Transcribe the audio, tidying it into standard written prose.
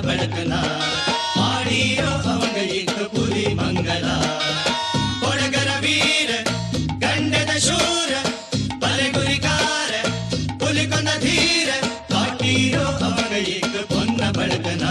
ಬಳಕನ ಮಾಡಿರೋ ಅವಂಗ ಇತ್ತು ಪುಲಿ ಮಂಗಲ ಕೊಡಗರ ವೀರ ಗಂಡದ ಶೂರ ಬಲೆಗುರಿಕಾರ ಪುಲಿ ಕೊಂದ ಧೀರ ಕಾಟಿರೋ ಅವಂಗ ಇತ್ತು ಪೊನ್ನ ಬಳಕನ